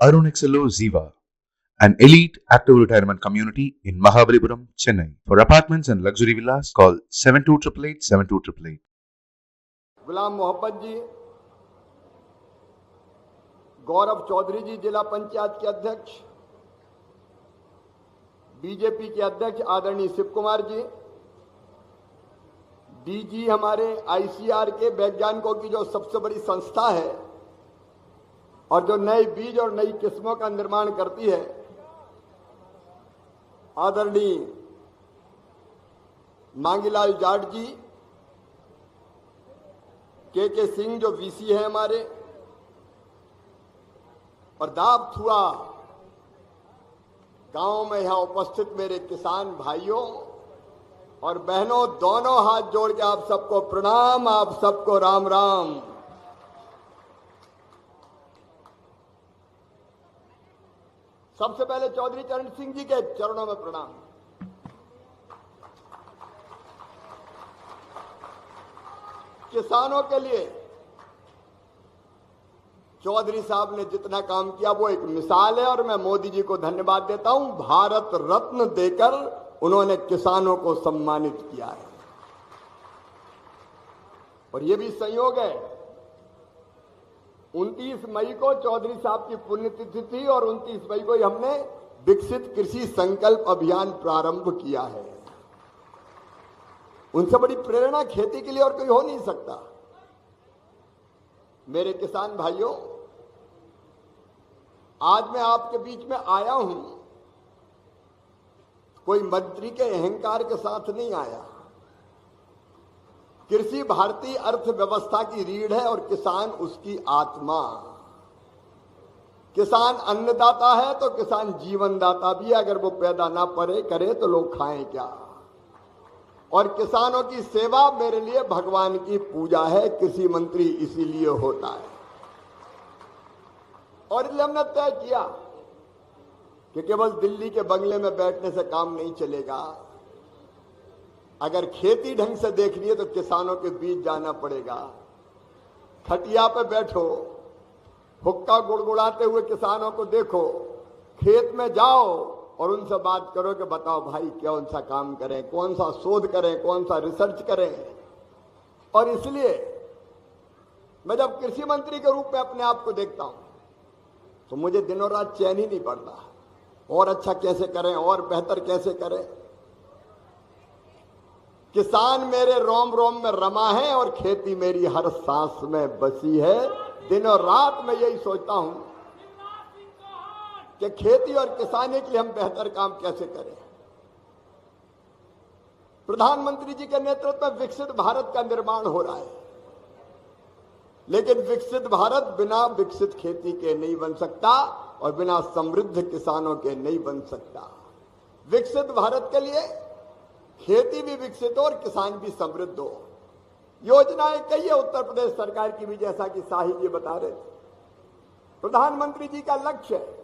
Arun XLO Ziva, an elite active retirement community in Mahabalipuram, Chennai. For apartments and luxury villas, call 7288 7288. गुलाम मोहब्बत जी, गौरव चौधरी जी जिला पंचायत के अध्यक्ष, BJP के अध्यक्ष आदरणीय शिव कुमार जी, डीजी हमारे आईसीआर के वैज्ञानिकों की जो सबसे बड़ी संस्था है और जो नए बीज और नई किस्मों का निर्माण करती है, आदरणीय मांगीलाल जाट जी, के सिंह जो वीसी है हमारे, और दाब थुआ गांव में यहां उपस्थित मेरे किसान भाइयों और बहनों, दोनों हाथ जोड़ के आप सबको प्रणाम, आप सबको राम राम। सबसे पहले चौधरी चरण सिंह जी के चरणों में प्रणाम। किसानों के लिए चौधरी साहब ने जितना काम किया वो एक मिसाल है और मैं मोदी जी को धन्यवाद देता हूं। भारत रत्न देकर उन्होंने किसानों को सम्मानित किया है। और ये भी संयोग है, 29 मई को चौधरी साहब की पुण्यतिथि थी और 29 मई को हमने विकसित कृषि संकल्प अभियान प्रारंभ किया है। उनसे बड़ी प्रेरणा खेती के लिए और कोई हो नहीं सकता। मेरे किसान भाइयों, आज मैं आपके बीच में आया हूं, कोई मंत्री के अहंकार के साथ नहीं आया। कृषि भारतीय अर्थव्यवस्था की रीढ़ है और किसान उसकी आत्मा। किसान अन्नदाता है तो किसान जीवनदाता भी है। अगर वो पैदा ना करे तो लोग खाएं क्या। और किसानों की सेवा मेरे लिए भगवान की पूजा है। कृषि मंत्री इसीलिए होता है। और इसलिए हमने तय किया कि केवल दिल्ली के बंगले में बैठने से काम नहीं चलेगा। अगर खेती ढंग से देखनी है तो किसानों के बीच जाना पड़ेगा। खटिया पे बैठो, हुक्का गुड़गुड़ाते हुए किसानों को देखो, खेत में जाओ और उनसे बात करो कि बताओ भाई कौन सा काम करें, कौन सा शोध करें, कौन सा रिसर्च करें। और इसलिए मैं जब कृषि मंत्री के रूप में अपने आप को देखता हूं तो मुझे दिनों रात चैन ही नहीं पड़ता। और अच्छा कैसे करें, और बेहतर कैसे करें। किसान मेरे रोम रोम में रमा है और खेती मेरी हर सांस में बसी है। दिनों रात मैं यही सोचता हूं कि खेती और किसानी के लिए हम बेहतर काम कैसे करें। प्रधानमंत्री जी के नेतृत्व में विकसित भारत का निर्माण हो रहा है, लेकिन विकसित भारत बिना विकसित खेती के नहीं बन सकता और बिना समृद्ध किसानों के नहीं बन सकता। विकसित भारत के लिए खेती भी विकसित हो और किसान भी समृद्ध हो। योजनाएं कई है उत्तर प्रदेश सरकार की भी, जैसा कि शाही जी बता रहे थे। प्रधानमंत्री जी का लक्ष्य है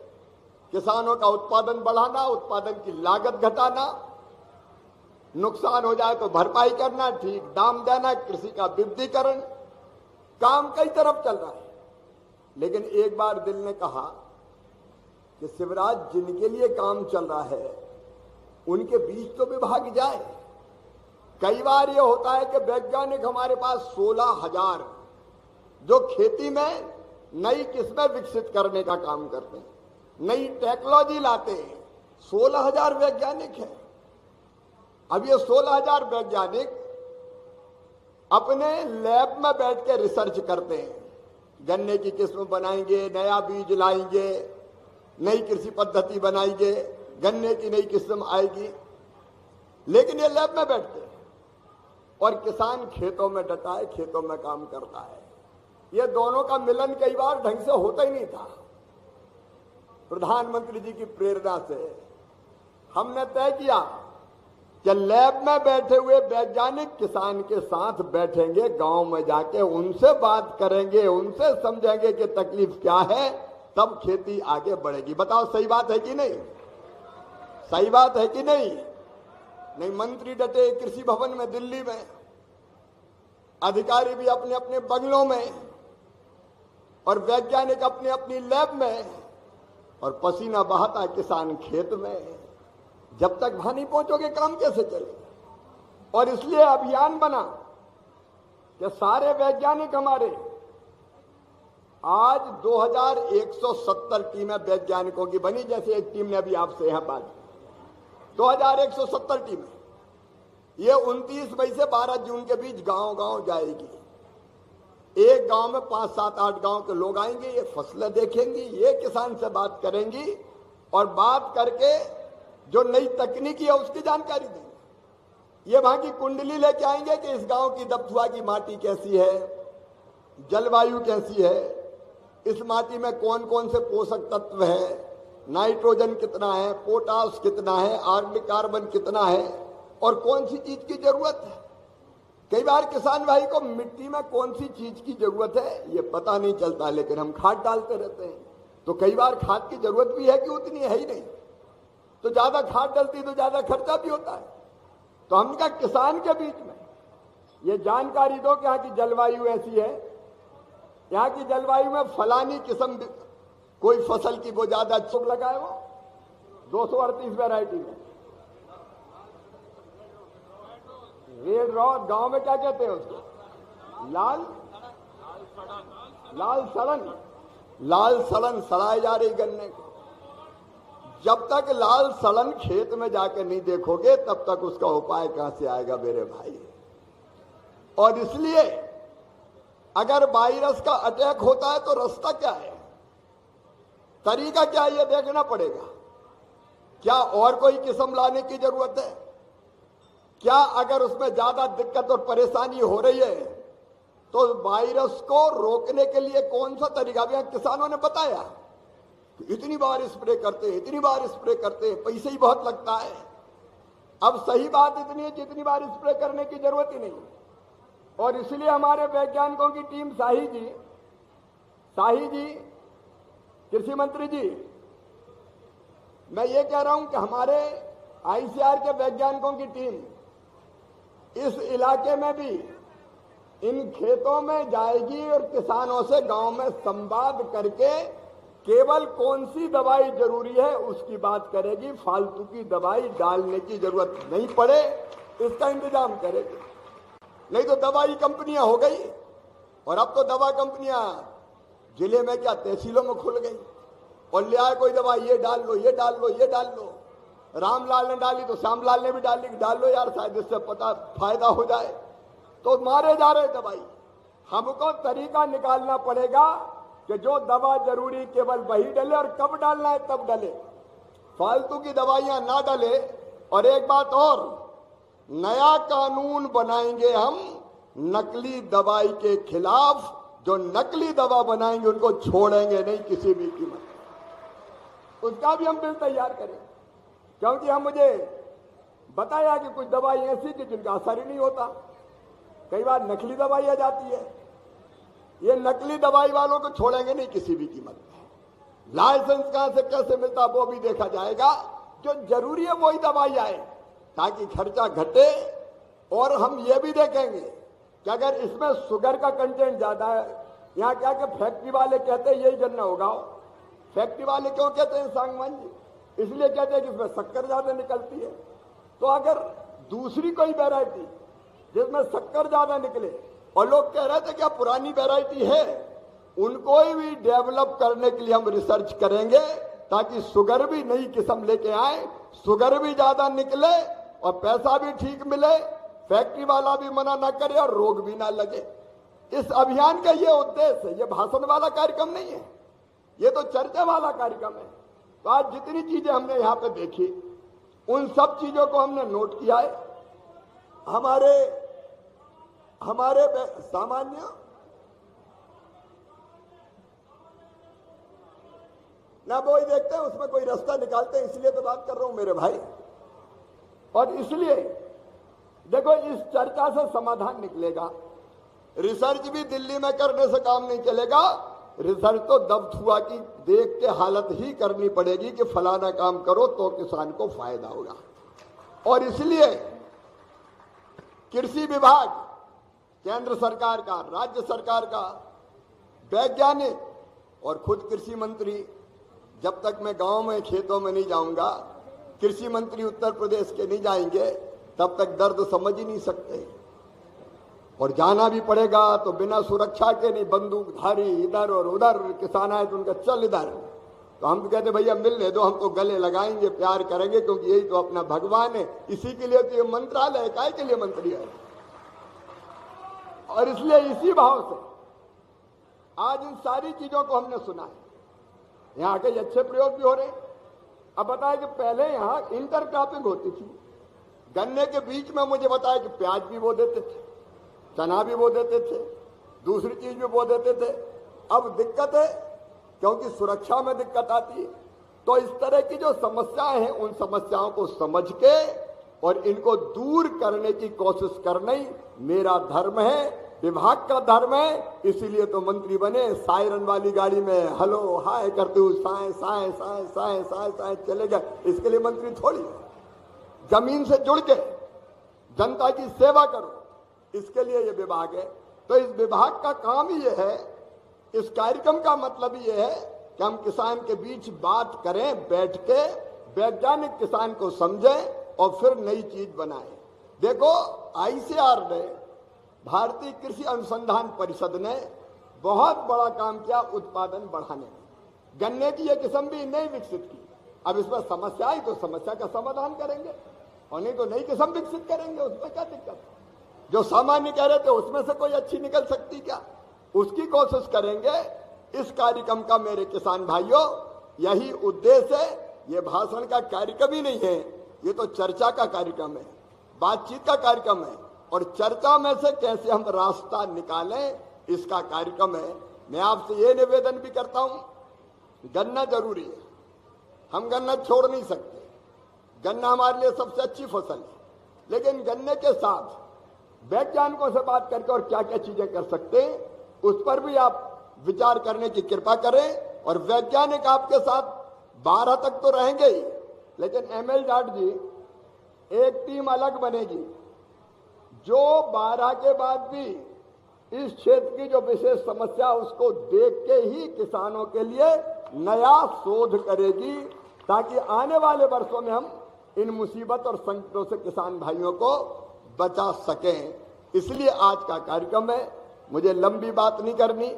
किसानों का उत्पादन बढ़ाना, उत्पादन की लागत घटाना, नुकसान हो जाए तो भरपाई करना, ठीक दाम देना, कृषि का विविधीकरण। काम कई तरफ चल रहा है, लेकिन एक बार दिल ने कहा कि शिवराज, जिनके लिए काम चल रहा है उनके बीच तो विभाग जाए। कई बार यह होता है कि वैज्ञानिक हमारे पास 16,000 जो खेती में नई किस्में विकसित करने का काम करते हैं, नई टेक्नोलॉजी लाते हैं। 16,000 वैज्ञानिक हैं। अब ये 16,000 वैज्ञानिक अपने लैब में बैठ के रिसर्च करते हैं। गन्ने की किस्म बनाएंगे, नया बीज लाएंगे, नई कृषि पद्धति बनाएंगे, गन्ने की नई किस्म आएगी। लेकिन ये लैब में बैठते हैं और किसान खेतों में डटा है, खेतों में काम करता है। ये दोनों का मिलन कई बार ढंग से होता ही नहीं था। प्रधानमंत्री जी की प्रेरणा से हमने तय किया कि लैब में बैठे हुए वैज्ञानिक किसान के साथ बैठेंगे, गांव में जाके उनसे बात करेंगे, उनसे समझेंगे कि तकलीफ क्या है, तब खेती आगे बढ़ेगी। बताओ सही बात है कि नहीं? सही बात है कि नहीं? नहीं, मंत्री डटे कृषि भवन में दिल्ली में, अधिकारी भी अपने अपने बंगलों में और वैज्ञानिक अपनी अपनी लैब में। और पसीना बहाता किसान खेत में। जब तक वहां नहीं पहुंचोगे काम कैसे चलेगा। और इसलिए अभियान बना कि सारे वैज्ञानिक हमारे, आज 2170 टीमें वैज्ञानिकों की बनी, जैसे एक टीम ने अभी आपसे यहां बात की, 2170 टीमें। ये 29 मई से 12 जून के बीच गांव-गांव जाएगी। एक गांव में 5, 7, 8 गांव के लोग आएंगे, ये फसलें देखेंगी, ये किसान से बात करेंगी और बात करके जो नई तकनीकी है उसकी जानकारी देंगे। ये वहां की कुंडली लेके आएंगे कि इस गांव की दबथुआ की माटी कैसी है, जलवायु कैसी है, इस माटी में कौन कौन से पोषक तत्व है, नाइट्रोजन कितना है, पोटास कितना है, ऑर्गेनिक कार्बन कितना है और कौन सी चीज की जरूरत है। कई बार किसान भाई को मिट्टी में कौन सी चीज की जरूरत है ये पता नहीं चलता, लेकिन हम खाद डालते रहते हैं। तो कई बार खाद की जरूरत भी है कि उतनी है ही नहीं, तो ज्यादा खाद डलती तो ज्यादा खर्चा भी होता है। तो हमने कहा किसान के बीच में ये जानकारी दो कि यहाँ की जलवायु ऐसी है, यहाँ की जलवायु में फलानी किस्म कोई फसल की वो ज्यादा चुक लगाए, वो 238 वैरायटी में रेड रॉड, गांव में क्या कहते हैं उसको, लाल सड़न सड़ाई जा रही गन्ने को। जब तक लाल सड़न खेत में जाकर नहीं देखोगे तब तक उसका उपाय कहां से आएगा मेरे भाई। और इसलिए अगर वायरस का अटैक होता है तो रास्ता क्या है, तरीका क्या है, ये देखना पड़ेगा। क्या और कोई किस्म लाने की जरूरत है? क्या अगर उसमें ज्यादा दिक्कत और परेशानी हो रही है तो वायरस को रोकने के लिए कौन सा तरीका, भी किसानों ने बताया इतनी बार स्प्रे करते हैं, इतनी बार स्प्रे करते हैं, पैसे ही बहुत लगता है। अब सही बात इतनी है जितनी बार स्प्रे करने की जरूरत ही नहीं। और इसलिए हमारे वैज्ञानिकों की टीम, शाही जी कृषि मंत्री जी, मैं ये कह रहा हूं कि हमारे आईसीआर के वैज्ञानिकों की टीम इस इलाके में भी इन खेतों में जाएगी और किसानों से गांव में संवाद करके केवल कौन सी दवाई जरूरी है उसकी बात करेगी, फालतू की दवाई डालने की जरूरत नहीं पड़े इसका इंतजाम करेगी। नहीं तो दवाई कंपनियां हो गई, और अब तो दवा कंपनियां जिले में क्या तहसीलों में खुल गई और ले आए कोई दवाई, ये डाल लो, ये डाल लो, ये डाल लो। रामलाल ने डाली तो श्यामलाल ने भी डाली, डाल लो यार शायद इससे पता फायदा हो जाए, तो मारे जा रहे दवाई। हमको तरीका निकालना पड़ेगा कि जो दवा जरूरी केवल वही डले और कब डालना है तब डले, फालतू की दवाइयां ना डले। और एक बात और, नया कानून बनाएंगे हम नकली दवाई के खिलाफ। जो नकली दवा बनाएंगे उनको छोड़ेंगे नहीं किसी भी कीमत, उसका भी हम बिल तैयार करें। क्योंकि हम, मुझे बताया कि कुछ दवाई ऐसी कि जिनका असर ही नहीं होता, कई बार नकली दवाई आ जाती है। ये नकली दवाई वालों को छोड़ेंगे नहीं किसी भी कीमत में। लाइसेंस कहां से कैसे मिलता वो भी देखा जाएगा। जो जरूरी है वही दवाई आए ताकि खर्चा घटे। और हम ये भी देखेंगे कि अगर इसमें शुगर का कंटेंट ज्यादा है, यहाँ क्या कि फैक्ट्री वाले कहते हैं यही गन्ना उगाओ। फैक्ट्री वाले क्यों कहते हैं सांगवान जी? इसलिए कहते हैं कि इसमें शक्कर ज्यादा निकलती है। तो अगर दूसरी कोई वैरायटी जिसमें शक्कर ज्यादा निकले, और लोग कह रहे थे क्या पुरानी वैरायटी है, उनको भी डेवलप करने के लिए हम रिसर्च करेंगे ताकि शुगर भी नई किस्म लेके आए, शुगर भी ज्यादा निकले और पैसा भी ठीक मिले, फैक्ट्री वाला भी मना ना करे और रोग भी ना लगे। इस अभियान का ये उद्देश्य है। ये भाषण वाला कार्यक्रम नहीं है, ये तो चर्चा वाला कार्यक्रम है। तो आज जितनी चीजें हमने यहाँ पे देखी उन सब चीजों को हमने नोट किया है। हमारे सामान्य ना वो ही देखते हैं, उसमें कोई रास्ता निकालते हैं, इसलिए तो बात कर रहा हूं मेरे भाई। और इसलिए देखो, इस चर्चा से समाधान निकलेगा। रिसर्च भी दिल्ली में करने से काम नहीं चलेगा। रिसर्च तो दबथुआ की देख के हालत ही करनी पड़ेगी कि फलाना काम करो तो किसान को फायदा होगा। और इसलिए कृषि विभाग, केंद्र सरकार का, राज्य सरकार का, वैज्ञानिक और खुद कृषि मंत्री जब तक मैं गांव में खेतों में नहीं जाऊंगा, कृषि मंत्री उत्तर प्रदेश के नहीं जाएंगे, तब तक दर्द समझ ही नहीं सकते। और जाना भी पड़ेगा तो बिना सुरक्षा के नहीं, बंदूकधारी इधर और उधर, किसान आए तो उनका चल इधर, तो हम तो कहते भैया मिलने दो, हम तो गले लगाएंगे, प्यार करेंगे, क्योंकि यही तो अपना भगवान है। इसी के लिए तो ये मंत्रालय काय के लिए मंत्री है। और इसलिए इसी भाव से आज इन सारी चीजों को हमने सुना है। यहाँ के अच्छे प्रयोग भी हो रहे। अब बताया कि पहले यहाँ इंटरक्रॉपिंग होती थी, गन्ने के बीच में मुझे बताया कि प्याज भी बो देते थे, चना भी बो देते थे, दूसरी चीज भी बो देते थे। अब दिक्कत है, क्योंकि सुरक्षा में दिक्कत आती है। तो इस तरह की जो समस्याएं हैं, उन समस्याओं को समझ के और इनको दूर करने की कोशिश करना ही मेरा धर्म है, विभाग का धर्म है। इसीलिए तो मंत्री बने। सायरन वाली गाड़ी में हेलो हाय करते हुए साए साए साए साए साए साए चले गए, इसके लिए मंत्री थोड़ी है। जमीन से जुड़ के जनता की सेवा करो, इसके लिए ये विभाग है। तो इस विभाग का काम ही ये है, इस कार्यक्रम का मतलब ये है कि हम किसान के बीच बात करें, बैठ के वैज्ञानिक किसान को समझें और फिर नई चीज बनाएं। देखो, आईसीआर ने, भारतीय कृषि अनुसंधान परिषद ने बहुत बड़ा काम किया उत्पादन बढ़ाने में। गन्ने की यह किस्म भी नहीं विकसित की। अब इस पर समस्या आई तो समस्या का समाधान करेंगे, और नहीं तो नई किस्म विकसित करेंगे, उसमें क्या दिक्कत है। जो सामान्य कह रहे थे उसमें से कोई अच्छी निकल सकती क्या, उसकी कोशिश करेंगे। इस कार्यक्रम का मेरे किसान भाइयों यही उद्देश्य है। ये भाषण का कार्यक्रम ही नहीं है, ये तो चर्चा का कार्यक्रम है, बातचीत का कार्यक्रम है, और चर्चा में से कैसे हम रास्ता निकालें, इसका कार्यक्रम है। मैं आपसे ये निवेदन भी करता हूं, गन्ना जरूरी है, हम गन्ना छोड़ नहीं सकते। गन्ना हमारे लिए सबसे अच्छी फसल है, लेकिन गन्ने के साथ वैज्ञानिकों से बात करके और क्या क्या चीजें कर सकते हैं, उस पर भी आप विचार करने की कृपा करें। और वैज्ञानिक आपके साथ 12 तक तो रहेंगे ही, लेकिन ML जाट जी एक टीम अलग बनेगी, जो 12 के बाद भी इस क्षेत्र की जो विशेष समस्या उसको देख के ही किसानों के लिए नया शोध करेगी, ताकि आने वाले वर्षों में हम इन मुसीबत और संकटों से किसान भाइयों को बचा सकें। इसलिए आज का कार्यक्रम है। मुझे लंबी बात नहीं करनी,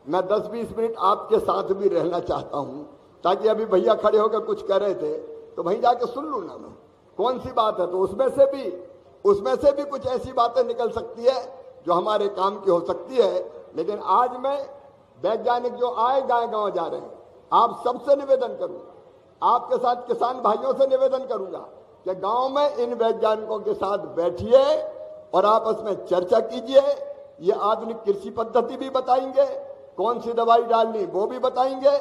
मैं 10-20 मिनट आपके साथ भी रहना चाहता हूं, ताकि अभी भैया खड़े होकर कुछ कर रहे थे तो वहीं जाके सुन लूं ना मैं कौन सी बात है, तो उसमें से भी कुछ ऐसी बातें निकल सकती है जो हमारे काम की हो सकती है। लेकिन आज मैं वैज्ञानिक जो आए गांव जा रहे हैं, आप सबसे निवेदन करूंगा, आपके साथ किसान भाइयों से निवेदन करूंगा कि गांव में इन वैज्ञानिकों के साथ बैठिए और आपस में चर्चा कीजिए। ये आधुनिक कृषि पद्धति भी बताएंगे, कौन सी दवाई डालनी वो भी बताएंगे,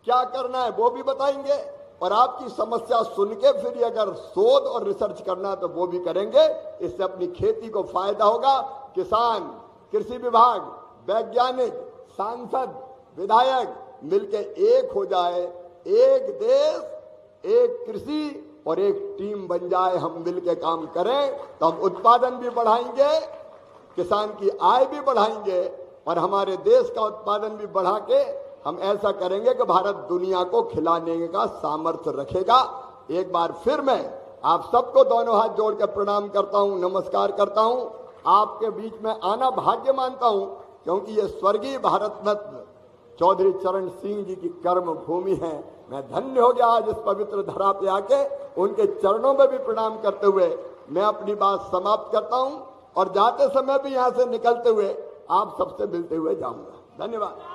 क्या करना है वो भी बताएंगे, और आपकी समस्या सुन के फिर अगर शोध और रिसर्च करना है तो वो भी करेंगे। इससे अपनी खेती को फायदा होगा। किसान, कृषि विभाग, वैज्ञानिक, सांसद, विधायक मिलके एक हो जाए, एक देश, एक कृषि और एक टीम बन जाए। हम मिलके काम करें तो हम उत्पादन भी बढ़ाएंगे, किसान की आय भी बढ़ाएंगे, और हमारे देश का उत्पादन भी बढ़ा के हम ऐसा करेंगे कि भारत दुनिया को खिलाने का सामर्थ्य रखेगा। एक बार फिर मैं आप सबको दोनों हाथ जोड़ कर प्रणाम करता हूं, नमस्कार करता हूं। आपके बीच में आना भाग्य मानता हूं, क्योंकि ये स्वर्गीय भारत रत्न चौधरी चरण सिंह जी की कर्म भूमि है। मैं धन्य हो गया आज इस पवित्र धरा पे आके। उनके चरणों में भी प्रणाम करते हुए मैं अपनी बात समाप्त करता हूं, और जाते समय भी यहां से निकलते हुए आप सबसे मिलते हुए जाऊंगा। धन्यवाद।